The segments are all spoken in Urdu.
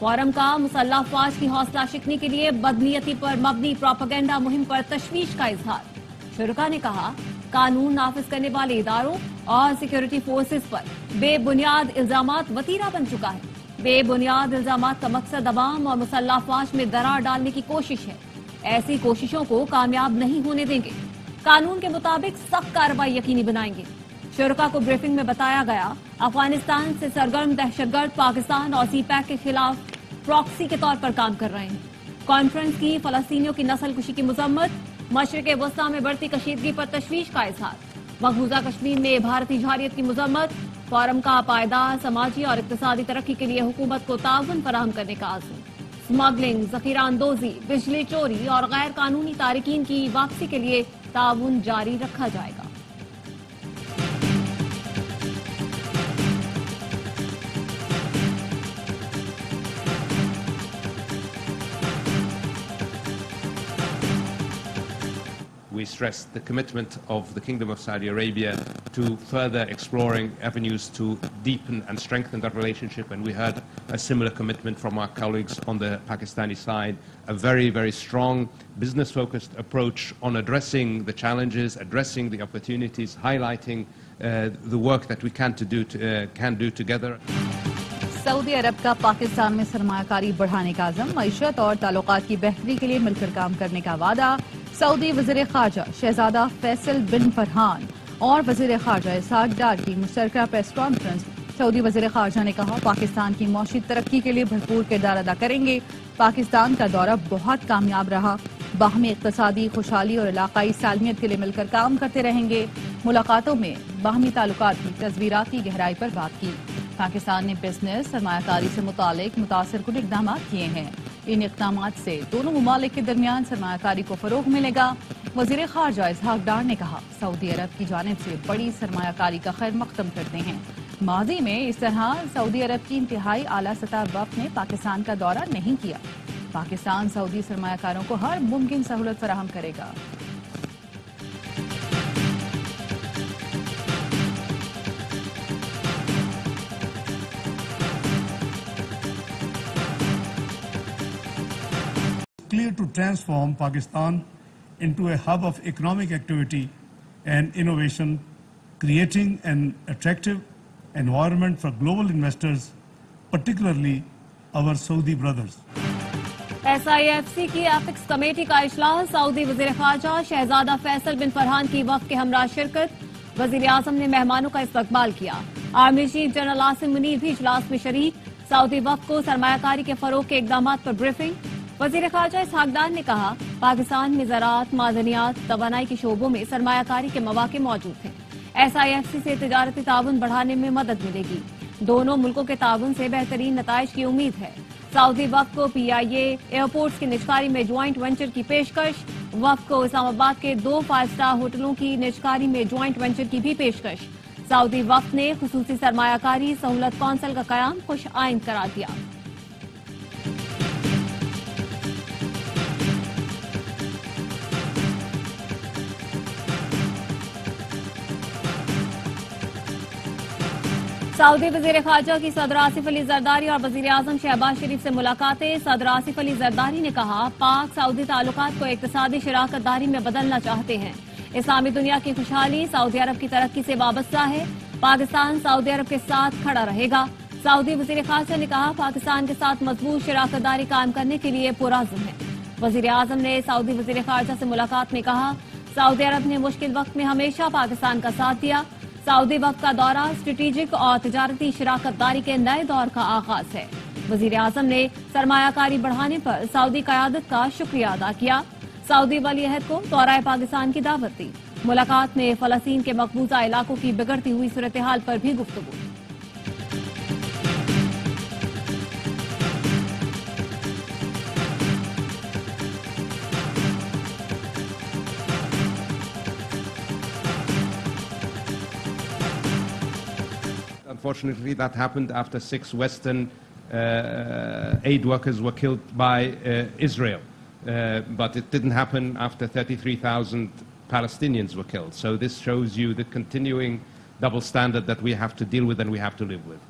فورم کا مسلح افواج کی حوصلہ شکنی کے لیے بدنیتی پر مبنی پروپیگنڈا مہم پر تشویش کا اظہار. شرکا نے کہا قانون نافذ کرنے والے اداروں اور سیکیورٹی فورسز پر بے بنیاد الزامات وتیرہ بن چکا ہے. بے بنیاد الزامات کا مقصد عوام اور مسلح افواج میں درار ڈالنے کی کوشش ہے. ایسی کوششوں کو کامیاب نہیں ہونے دیں گے. قانون کے مطابق سخت کارروائی یقینی بنائیں گے. شرکا کو بریفنگ میں بتایا گیا افغانستان سے سرگرم دہشت گرد پاکستان اور سی پیک کے خلاف پراکسی کے طور پر کام کر رہے ہیں. کانفرنس کی فلسطینیوں کی نسل کشی کی مذمت. مشرق وسطی میں بڑھتی کشیدگی پر تشویش کا اظہار. مقبوضہ کشمیر میں بھارتی جارحیت کی مذمت. فورم کا پائیدار سماجی اور اقتصادی ترقی کے لیے حکومت کو تعاون فراہم کرنے کا عزم. اسمگلنگ، ذخیرہ اندوزی، بجلی چوری اور غیر قانونی تارکین کی واپسی کے لیے تعاون جاری رکھا جائے گا. We stressed the commitment of the Kingdom of Saudi Arabia to further exploring avenues to deepen and strengthen that relationship, and we heard a similar commitment from our colleagues on the Pakistani side, a very, very strong business-focused approach on addressing the challenges, addressing the opportunities, highlighting the work that we can do together. سعودی عرب کا پاکستان میں سرمایہ کاری بڑھانے کا عزم. معیشت اور تعلقات کی بہتری کے لیے مل کر کام کرنے کا وعدہ. سعودی وزیر خارجہ شہزادہ فیصل بن فرحان اور وزیر خارجہ اسحاق ڈار کی مشترکہ پریس کانفرنس. سعودی وزیر خارجہ نے کہا پاکستان کی معاشی ترقی کے لیے بھرپور کردار ادا کریں گے. پاکستان کا دورہ بہت کامیاب رہا. باہمی اقتصادی خوشحالی اور علاقائی سالمیت کے لیے مل کر کام کرتے رہیں گے. ملاقاتوں میں باہمی تعلقات کی تصویراتی گہرائی پر بات کی. پاکستان نے بزنس سرمایہ کاری سے متعلق متاثر کن اقدامات کیے ہیں. ان اقدامات سے دونوں ممالک کے درمیان سرمایہ کاری کو فروغ ملے گا. وزیر خارجہ اسحاق ڈار نے کہا سعودی عرب کی جانب سے بڑی سرمایہ کاری کا خیر مقدم کرتے ہیں. ماضی میں اس طرح سعودی عرب کی انتہائی اعلیٰ سطح وفد نے پاکستان کا دورہ نہیں کیا. پاکستان سعودی سرمایہ کاروں کو ہر ممکن سہولت فراہم کرے گا. Clear to transform Pakistan into a hub of economic activity and innovation, creating an attractive environment for global investors, particularly our Saudi brothers. SIFC کی ایپکس کمیٹی کا اجلاس. سعودی وزیر خارجہ شہزادہ فیصل بن فرحان کی وفد کے ہمراہ شرکت. وزیر اعظم نے مہمانوں کا استقبال کیا. Army chief general Asim Munir بھی اجلاس میں شریک. سعودی وفد کو سرمایہ کاری کے فروغ کے اقدامات پر بریفنگ. وزیر خارجہ اسحاق ڈار نے کہا پاکستان میں زراعت، معدنیات، توانائی کے شعبوں میں سرمایہ کاری کے مواقع موجود ہیں. SIFC سے تجارتی تعاون بڑھانے میں مدد ملے گی. دونوں ملکوں کے تعاون سے بہترین نتائج کی امید ہے. سعودی وفد کو PIA ایئرپورٹس کی نجکاری میں جوائنٹ وینچر کی پیشکش. وفد کو اسلام آباد کے 2 5 اسٹار ہوٹلوں کی نجکاری میں جوائنٹ وینچر کی بھی پیشکش. سعودی وفد نے خصوصی سرمایہ کاری سہولت کونسل کا قیام خوش آئند قرار دیا. سعودی وزیر خارجہ کی صدر آصف علی زرداری اور وزیر اعظم شہباز شریف سے ملاقاتیں. صدر آصف علی زرداری نے کہا پاک سعودی تعلقات کو اقتصادی شراکت داری میں بدلنا چاہتے ہیں. اسلامی دنیا کی خوشحالی سعودی عرب کی ترقی سے وابستہ ہے. پاکستان سعودی عرب کے ساتھ کھڑا رہے گا. سعودی وزیر خارجہ نے کہا پاکستان کے ساتھ مضبوط شراکت داری قائم کرنے کے لیے پرعزم ہے. وزیر اعظم نے سعودی وزیر خارجہ سے ملاقات میں کہا سعودی عرب نے مشکل وقت میں ہمیشہ پاکستان کا ساتھ دیا. سعودی وفد کا دورہ اسٹریٹجک اور تجارتی شراکت داری کے نئے دور کا آغاز ہے. وزیر اعظم نے سرمایہ کاری بڑھانے پر سعودی قیادت کا شکریہ ادا کیا. سعودی ولی عہد کو دورہ پاکستان کی دعوت دی. ملاقات میں فلسطین کے مقبوضہ علاقوں کی بگڑتی ہوئی صورتحال پر بھی گفتگو. Unfortunately, that happened after 6 Western aid workers were killed by Israel. But it didn't happen after 33,000 Palestinians were killed. So this shows you the continuing double standard that we have to deal with and we have to live with.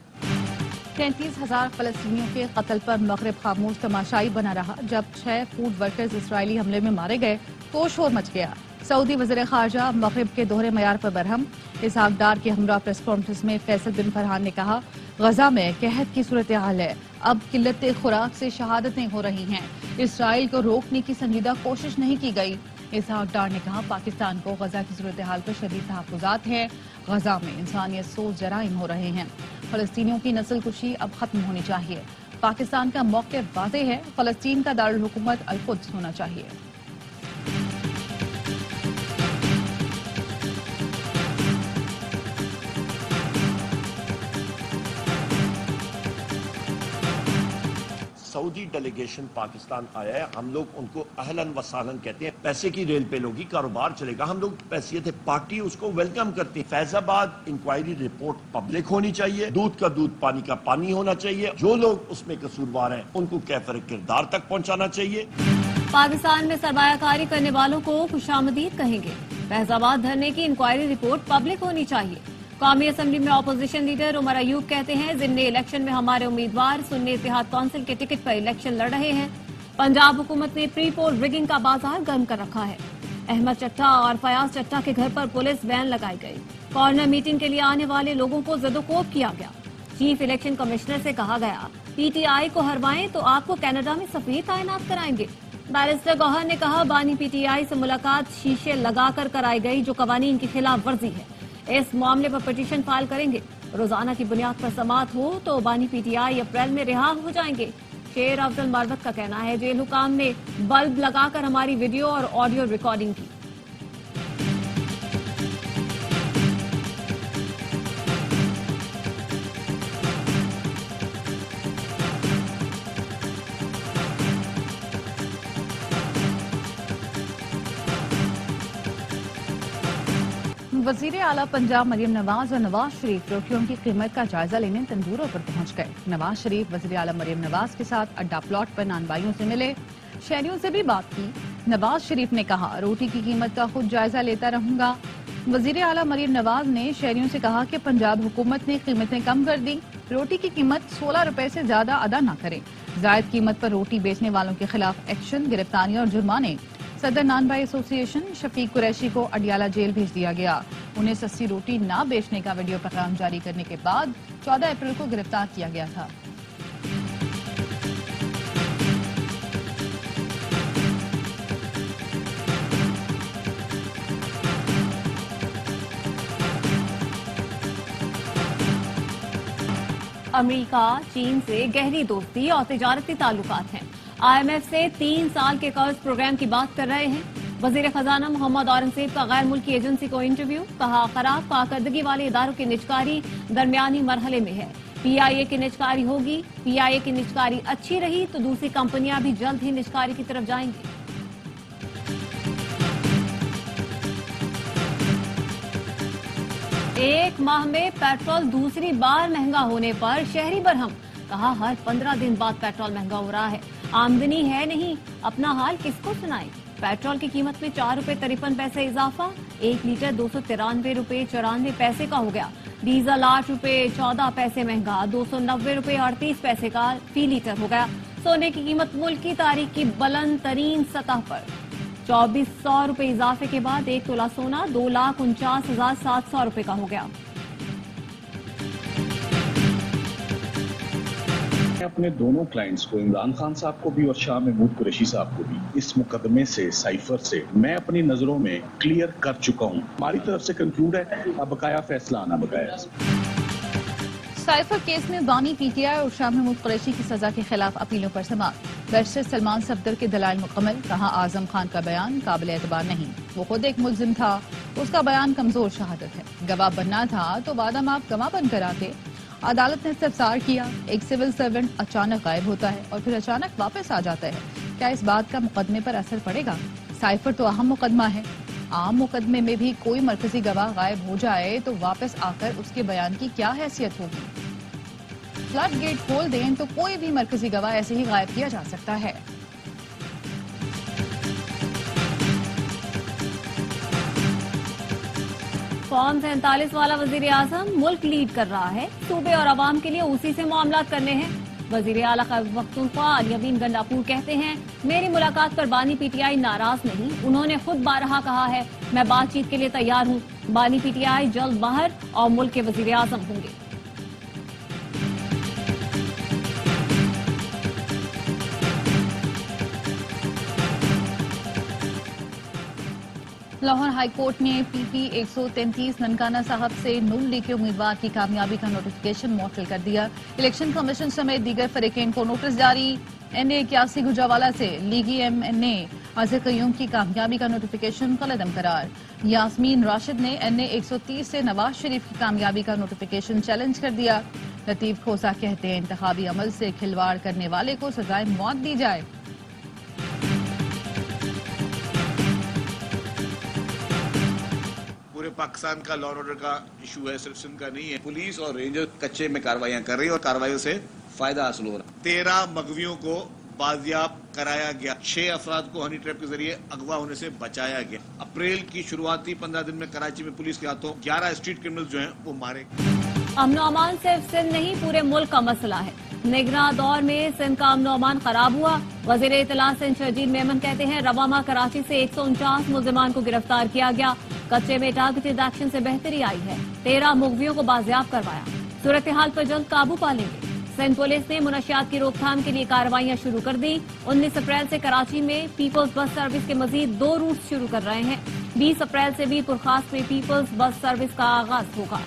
33,000 فلسطینیوں کے قتل پر مغرب خاموش تماشائی بنا رہا. جب 6 فوڈ ورکرز اسرائیلی حملے میں مارے گئے تو شور مچ گیا. سعودی وزیر خارجہ مغرب کے دوہرے معیار پر برہم. اسحاق ڈار کے ہمراہ پریس کانفرنس میں فیصل بن فرحان نے کہا غزہ میں قحط کی صورتحال ہے. اب قلت خوراک سے شہادتیں ہو رہی ہیں. اسرائیل کو روکنے کی سنجیدہ کوشش نہیں کی گئی. اسحاق ڈار نے کہا پاکستان کو غزہ کی صورتحال پر شدید تحفظات ہیں. غزہ میں انسانیت سوز جرائم ہو رہے ہیں. فلسطینیوں کی نسل کشی اب ختم ہونی چاہیے. پاکستان کا موقف واضح ہے. فلسطین کا دارالحکومت القدس ہونا چاہیے. سعودی ڈیلیگیشن پاکستان آیا ہے. ہم لوگ ان کو اہلاً و سہلاً کہتے ہیں. پیسے کی ریل پیل ہوگی, کاروبار چلے گا. ہم لوگ حیثیت پارٹی اس کو ویلکم کرتے ہیں. فیض آباد انکوائری رپورٹ پبلک ہونی چاہیے. دودھ کا دودھ پانی کا پانی ہونا چاہیے. جو لوگ اس میں قصوروار ہیں ان کو کیفر کردار تک پہنچانا چاہیے. پاکستان میں سرمایہ کاری کرنے والوں کو خوش آمدید کہیں گے. فیض آباد دھرنے کی انکوائری رپورٹ پبلک ہونی چاہیے. قومی اسمبلی میں اپوزیشن لیڈر عمر ایوب کہتے ہیں ضمنی الیکشن میں ہمارے امیدوار سنی اتحاد کونسل کے ٹکٹ پر الیکشن لڑ رہے ہیں. پنجاب حکومت نے پری پول ریگنگ کا بازار گرم کر رکھا ہے. احمد چٹھا اور فیاض چٹھا کے گھر پر پولیس وین لگائی گئی. کارنر میٹنگ کے لیے آنے والے لوگوں کو زد و کوب کیا گیا. چیف الیکشن کمشنر سے کہا گیا پی ٹی آئی کو ہروائیں تو آپ کو کینیڈا میں سفیر تعینات کرائیں گے. بیرسٹر گوہر نے کہا بانی پی ٹی آئی سے ملاقات شیشے لگا کر کرائی گئی جو قوانین کی خلاف ورزی ہے. اس معاملے پر پٹیشن فائل کریں گے. روزانہ کی بنیاد پر سماعت ہو تو بانی پی ٹی آئی اپریل میں رہا ہو جائیں گے. شیر افضل مروت کا کہنا ہے جیل حکام نے بلب لگا کر ہماری ویڈیو اور آڈیو ریکارڈنگ کی. وزیر اعلیٰ پنجاب مریم نواز اور نواز شریف روٹیوں کی قیمت کا جائزہ لینے تندوروں پر پہنچ گئے. نواز شریف وزیر اعلیٰ مریم نواز کے ساتھ اڈا پلاٹ پر نان بھائیوں سے ملے. شہریوں سے بھی بات کی. نواز شریف نے کہا روٹی کی قیمت کا خود جائزہ لیتا رہوں گا. وزیر اعلیٰ مریم نواز نے شہریوں سے کہا کہ پنجاب حکومت نے قیمتیں کم کر دی. روٹی کی قیمت 16 روپے سے زیادہ ادا نہ کرے. زائد قیمت پر روٹی بیچنے والوں کے خلاف ایکشن, گرفتاریاں اور جرمانے. صدر نان بھائی ایسوسی ایشن شفیق قریشی کو اڈیالہ جیل بھیج دیا گیا. انہیں سستی روٹی نہ بیچنے کا ویڈیو پیغام جاری کرنے کے بعد 14 اپریل کو گرفتار کیا گیا تھا. امریکہ چین سے گہری دوستی اور تجارتی تعلقات ہیں. آئی ایم ایف سے 3 سال کے قرض پروگرام کی بات کر رہے ہیں. وزیر خزانہ محمد اورنگزیب کا غیر ملکی ایجنسی کو انٹرویو. کہا خراب کارکردگی والے اداروں کی نجکاری درمیانی مرحلے میں ہے. پی آئی اے کی نجکاری ہوگی. پی آئی اے کی نجکاری اچھی رہی تو دوسری کمپنیاں بھی جلد ہی نجکاری کی طرف جائیں گی. ایک ماہ میں پیٹرول دوسری بار مہنگا ہونے پر شہری برہم. کہا ہر 15 دن بعد پیٹرول مہنگا ہو رہا ہے. آمدنی ہے نہیں, اپنا حال کس کو سنائیں. پیٹرول کی قیمت میں 4 روپے 53 پیسے اضافہ. 1 لیٹر 293 روپے 94 پیسے کا ہو گیا. ڈیزل 8 روپے 14 پیسے مہنگا 290 روپے 38 پیسے کا فی لیٹر ہو گیا. سونے کی قیمت ملک کی تاریخ کی بلند ترین سطح پر. 2400 روپے اضافے کے بعد 1 تولہ سونا 2,49,700 روپے کا ہو گیا. اپنے دونوں کلائنٹس کو, عمران خان صاحب کو بھی اور شاہ محمود قریشی صاحب کو بھی, اس مقدمے سے سائفر سے میں اپنی نظروں میں کلیئر کر چکا ہوں. ہماری طرف سے کنکلوڈ ہے, اب بقایا فیصلہ آنا بقایا. سائفر کیس میں بانی پی ٹی آئی اور شاہ محمود قریشی کی سزا کے خلاف اپیلوں پر سماعت. بیرسٹر سلمان صفدر کے دلائل مکمل. کہا اعظم خان کا بیان قابل اعتبار نہیں. وہ خود ایک ملزم تھا, اس کا بیان کمزور شہادت ہے. گواہ بننا تھا تو بعد آپ گواہ بن کر آتے. عدالت نے استفسار کیا. ایک سول سرونٹ اچانک غائب ہوتا ہے اور پھر اچانک واپس آ جاتا ہے. کیا اس بات کا مقدمے پر اثر پڑے گا؟ سائفر تو اہم مقدمہ ہے. عام مقدمے میں بھی کوئی مرکزی گواہ غائب ہو جائے تو واپس آ کر اس کے بیان کی کیا حیثیت ہوگی؟ فلڈ گیٹ کھول دیں تو کوئی بھی مرکزی گواہ ایسے ہی غائب کیا جا سکتا ہے. فارم 47 والا وزیر اعظم ملک لیڈ کر رہا ہے، صوبے اور عوام کے لیے اسی سے معاملات کرنے ہیں۔ وزیر اعلیٰ خیبر پختونخوا علی امین گنڈاپور کہتے ہیں، میری ملاقات پر بانی پی ٹی آئی ناراض نہیں، انہوں نے خود بارہا کہا ہے میں بات چیت کے لیے تیار ہوں، بانی پی ٹی آئی جلد باہر اور ملک کے وزیر اعظم ہوں گے۔ لاہور ہائی کورٹ نے پی پی 133 ننکانہ صاحب سے نون لیگ کے امیدوار کی کامیابی کا نوٹیفیکیشن معطل کر دیا۔ الیکشن کمیشن سمیت دیگر فریقین کو نوٹس جاری۔ این اے 81 گجرانوالہ سے لیگی ایم این اے اظہر قیوم کی کامیابی کا نوٹیفیکیشن کالعدم قرار۔ یاسمین راشد نے این اے 130 سے نواز شریف کی کامیابی کا نوٹیفیکیشن چیلنج کر دیا۔ لطیف کھوسا کہتے ہیں انتخابی عمل سے کھلواڑ کرنے والے کو سزائے موت دی جائے۔ پورے پاکستان کا لا اینڈ آرڈر کا ایشو ہے، صرف سندھ کا نہیں ہے۔ پولیس اور رینجر کچے میں کارروائیاں کر رہی ہیں اور کارروائیوں سے فائدہ حاصل ہو رہا ہے۔ 13 مغویوں کو بازیاب کرایا گیا، 6 افراد کو ہنی ٹریپ کے ذریعے اغوا ہونے سے بچایا گیا۔ اپریل کی شروعاتی 15 دن میں کراچی میں پولیس کے ہاتھوں 11 اسٹریٹ کرمنل جو ہیں وہ مارے گئے۔ امن و امان صرف سندھ نہیں پورے ملک کا مسئلہ ہے، نگراں دور میں سندھ کا امن و امان خراب ہوا۔ وزیر اطلاع سندھ شرجیل میمن کہتے ہیں رواں ماہ کراچی سے 149 ملزمان کو گرفتار کیا گیا، کچے میں ٹارگیٹڈ ایکشن سے بہتری آئی ہے، 13 مغویوں کو بازیاب کروایا، صورتحال پر جلد قابو پا لیں گے۔ سندھ پولیس نے منشیات کی روک تھام کے لیے کارروائیاں شروع کر دی۔ 19 اپریل سے کراچی میں پیپلز بس سروس کے مزید 2 روٹس شروع کر رہے ہیں۔ 20 اپریل سے بھی پرخاص میں پیپلز بس سروس کا آغاز ہوگا۔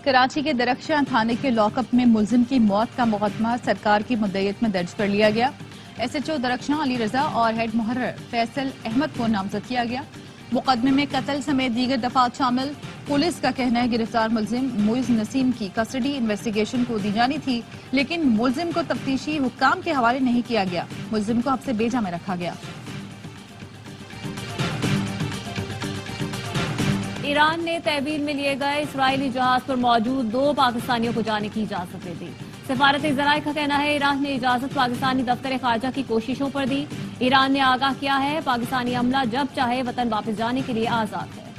کراچی کے درخشاں تھانے کے لاک اپ میں ملزم کی موت کا مقدمہ سرکار کی مدعیت میں درج کر لیا گیا۔ ایس ایچ او درخشاں علی رضا اور ہیڈ محرر فیصل احمد کو نامزد کیا گیا۔ مقدمے میں قتل سمیت دیگر دفعات شامل۔ پولیس کا کہنا ہے گرفتار ملزم معز نسیم کی کسٹڈی انویسٹیگیشن کو دی جانی تھی، لیکن ملزم کو تفتیشی حکام کے حوالے نہیں کیا گیا، ملزم کو حبس بیجا میں رکھا گیا۔ ایران نے تحویل میں لیے گئے اسرائیلی جہاز پر موجود 2 پاکستانیوں کو جانے کی اجازت دے دی۔ سفارتی ذرائع کا کہنا ہے ایران نے اجازت پاکستانی دفتر خارجہ کی کوششوں پر دی۔ ایران نے آگاہ کیا ہے پاکستانی عملہ جب چاہے وطن واپس جانے کے لیے آزاد ہے۔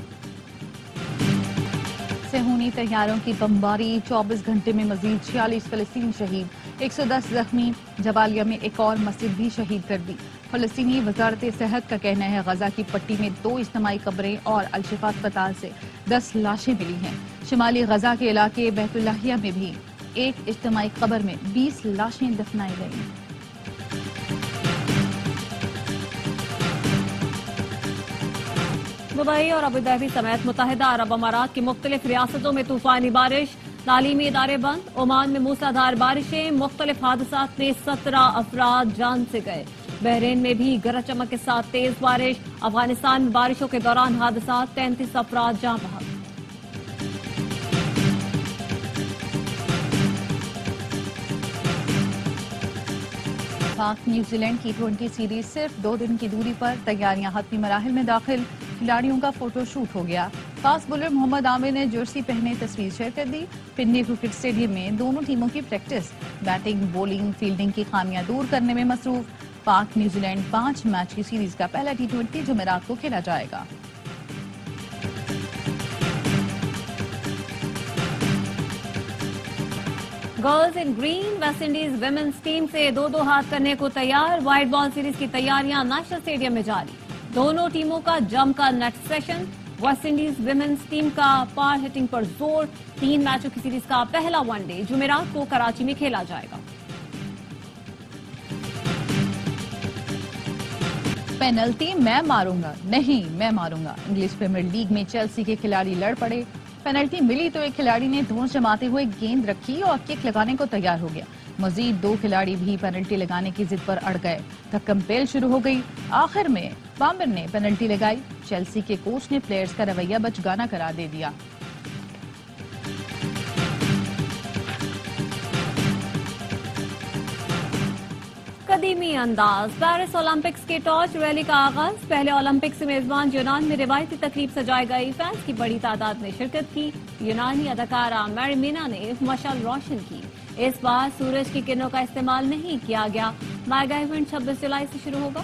صہیونی طیاروں کی بمباری، 24 گھنٹے میں مزید 46 فلسطینی شہید، 110 زخمی۔ جبالیہ میں ایک اور مسجد بھی شہید کر دی۔ فلسطینی وزارت صحت کا کہنا ہے غزہ کی پٹی میں 2 اجتماعی قبریں اور الشفا اسپتال سے 10 لاشیں ملی ہیں۔ شمالی غزہ کے علاقے بیت اللحیہ میں بھی ایک اجتماعی قبر میں 20 لاشیں دفنائی گئیں۔ دبئی اور ابوظہبی سمیت متحدہ عرب امارات کی مختلف ریاستوں میں طوفانی بارش، تعلیمی ادارے بند۔ عمان میں موسلادھار بارشیں، مختلف حادثات میں 17 افراد جان سے گئے۔ بحرین میں بھی گرج چمک کے ساتھ تیز بارش۔ افغانستان میں بارشوں کے دوران حادثات، 33 افراد جاں بحق۔ پاک نیوزی لینڈ کی T20 سیریز صرف 2 دن کی دوری پر، تیاریاں حتمی مراحل میں داخل، کھلاڑیوں کا فوٹو شوٹ ہو گیا۔ فاسٹ بولر محمد عامر نے جرسی پہنے تصویر شیئر کر دی۔ پنڈی کرکٹ اسٹیڈیم میں دونوں ٹیموں کی پریکٹس، بیٹنگ، بولنگ، فیلڈنگ کی خامیاں دور کرنے میں مصروف۔ پاک نیوزی لینڈ 5 میچ کی سیریز کا پہلا T20 جمعرات کو کھیلا جائے گا۔ Girls in green West Indies women's team سے 2-2 ہاتھ کرنے کو تیار۔ وائٹ بال سیریز کی تیاریاں نیشنل اسٹیڈیم میں جاری۔ دونوں ٹیموں کا جم کا net session. West Indies women's team کا پار ہٹنگ پر زور۔ 3 میچوں کی سیریز کا پہلا ون ڈے جمعرات کو کراچی میں کھیلا جائے گا۔ پینلٹی میں ماروں گا، نہیں میں ماروں گا۔ انگلش پریمیئر لیگ میں چیلسی کے کھلاڑی لڑ پڑے۔ پینلٹی ملی تو ایک کھلاڑی نے دھونس جماتے ہوئے گیند رکھی اور کک لگانے کو تیار ہو گیا۔ مزید 2 کھلاڑی بھی پینلٹی لگانے کی ضد پر اڑ گئے۔ دھکم پیل شروع ہو گئی۔ آخر میں پامبر نے پینلٹی لگائی۔ چیلسی کے کوچ نے پلیئرز کا رویہ بچگانہ قرار دے دیا۔ قدیمی انداز، پیرس اولمپکس کے ٹارچ ریلی کا آغاز۔ پہلے اولمپکس میزبان یونان میں روایتی تقریب سجائی گئی۔ فینس کی بڑی تعداد نے شرکت کی۔ یونانی اداکارہ میری مینا نے مشعل روشن کی۔ اس بار سورج کی کرنوں کا استعمال نہیں کیا گیا۔ میگا ایونٹ 26 جولائی سے شروع ہوگا۔